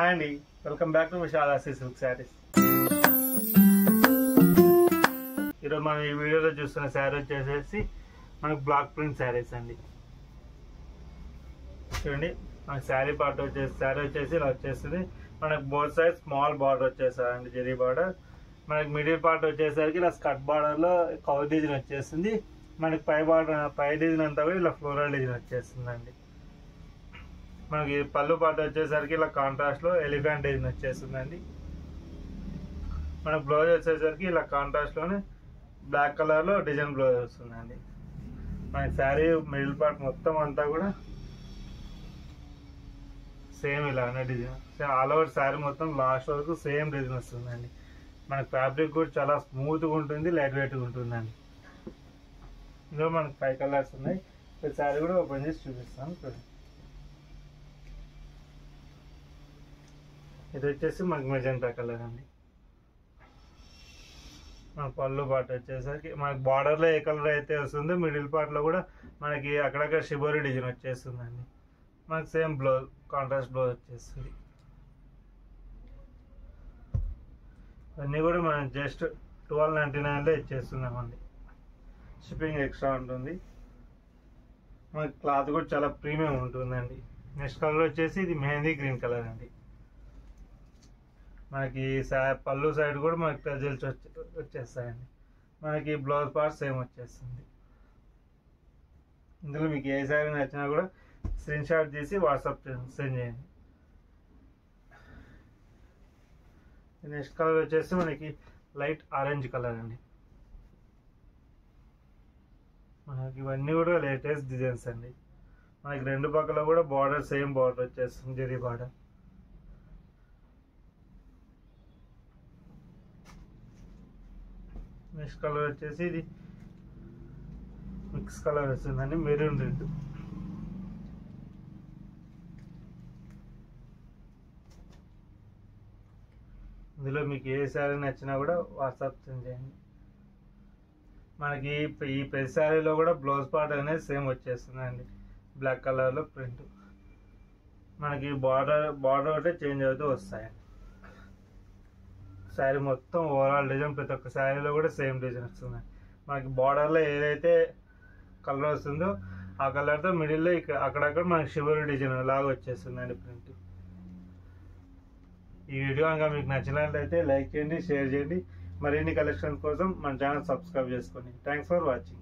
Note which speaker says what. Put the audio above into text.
Speaker 1: Hi అండి, welcome back to Vishalasi silk saris. ఈరోజు మనం ఈ వీడియోలో చూస్తున్న శారీ వచ్చేసేసి మనకు బ్లాక్ ప్రింట్ శారీస్ అండి. చూడండి, మనకి శారీ పార్ట్ వచ్చేసి ఇలా వచ్చేస్తుంది. మనకు బోత్ సైడ్ స్మాల్ బార్డర్ వచ్చేసారండి, జరీ బార్డర్. మనకి మిడిల్ పార్ట్ వచ్చేసరికి ఇలా స్కర్ట్ బార్డర్లో కవర్ డిజైన్ వచ్చేస్తుంది. మనకి పై డిజైన్ అంతా కూడా ఇలా ఫ్లోరల్ డిజైన్ వచ్చేస్తుందండి. మనకి పళ్ళు పార్ట్ వచ్చేసరికి ఇలా కాంట్రాస్ట్లో ఎలిఫెంట్ డిజైన్ వచ్చేస్తుందండి. మనకి బ్లౌజ్ వచ్చేసరికి ఇలా కాంట్రాస్ట్లోనే బ్లాక్ కలర్లో డిజైన్ బ్లౌజ్ వస్తుందండి. మనకి శారీ మిడిల్ పార్ట్ మొత్తం అంతా కూడా సేమ్ ఇలానే డిజైన్, ఆల్ ఓవర్ శారీ మొత్తం లాస్ట్ వరకు సేమ్ డిజైన్ వస్తుందండి. మనకి ఫ్యాబ్రిక్ కూడా చాలా స్మూత్గా ఉంటుంది, లైట్ వెయిట్గా ఉంటుందండి. ఇందులో మనకి 5 కలర్స్ ఉన్నాయి. శారీ కూడా ఓపెన్ చేసి చూపిస్తాను చూడండి. ఇది వచ్చేసి మనకి మెజెంటా కలర్ అండి. మన పళ్ళు పార్ట్ వచ్చేసరికి మనకి బార్డర్లో ఏ కలర్ అయితే వస్తుందో మిడిల్ పార్ట్లో కూడా మనకి అక్కడక్కడ షిబోరి డిజైన్ వచ్చేస్తుందండి. మనకి సేమ్ బ్లౌజ్, కాంట్రాస్ట్ బ్లౌజ్ వచ్చేస్తుంది. అన్నీ కూడా మనం జస్ట్ 1299లో ఇచ్చేస్తున్నామండి. షిప్పింగ్ ఎక్స్ట్రా ఉంటుంది. మనకి క్లాత్ కూడా చాలా ప్రీమియం ఉంటుందండి. నెక్స్ట్ కలర్ వచ్చేసి ఇది మెహందీ గ్రీన్ కలర్ అండి. మనకి పళ్ళు సైడ్ కూడా మనకి టజల్స్ వచ్చేస్తాయండి. మనకి బ్లౌజ్ పార్ట్ సేమ్ వచ్చేస్తుంది. ఇందులో మీకు ఏ శారీ నచ్చినా కూడా స్క్రీన్ షాట్ తీసి వాట్సాప్ సెండ్ చేయండి. నెక్స్ట్ కలర్ వచ్చేసి మనకి లైట్ ఆరెంజ్ కలర్ అండి. మనకి ఇవన్నీ కూడా లేటెస్ట్ డిజైన్స్ అండి. మనకి రెండు పక్కల కూడా బార్డర్ సేమ్ బార్డర్ వచ్చేస్తుంది, జరీ బార్డర్. నెక్స్ట్ కలర్ వచ్చేసి ఇది మిక్స్ కలర్ వస్తుందండి, మెరూన్ రెడ్. ఇందులో మీకు ఏ శారీ నచ్చినా కూడా వాట్సాప్ సెండ్ చేయండి. మనకి ఈ ప్రతి శారీలో కూడా బ్లౌజ్ పార్ట్ అనేది సేమ్ వచ్చేస్తుందండి, బ్లాక్ కలర్లో ప్రింట్. మనకి బార్డర్ ఒకటే చేంజ్ అవుతూ వస్తాయండి. శారీ మొత్తం ఓవరాల్ డిజైన్ ప్రతి ఒక్క శారీలో కూడా సేమ్ డిజైన్ వస్తుంది. మనకి బార్డర్లో ఏదైతే కలర్ వస్తుందో ఆ కలర్తో మిడిల్లో అక్కడక్కడ మనకి షివరీ డిజైన్ లాగా వచ్చేస్తుందండి ప్రింట్. ఈ వీడియో కనుక మీకు నచ్చినట్లయితే లైక్ చేయండి, షేర్ చేయండి. మరిన్ని కలెక్షన్స్ కోసం మన ఛానల్ సబ్స్క్రైబ్ చేసుకోండి. Thanks for watching.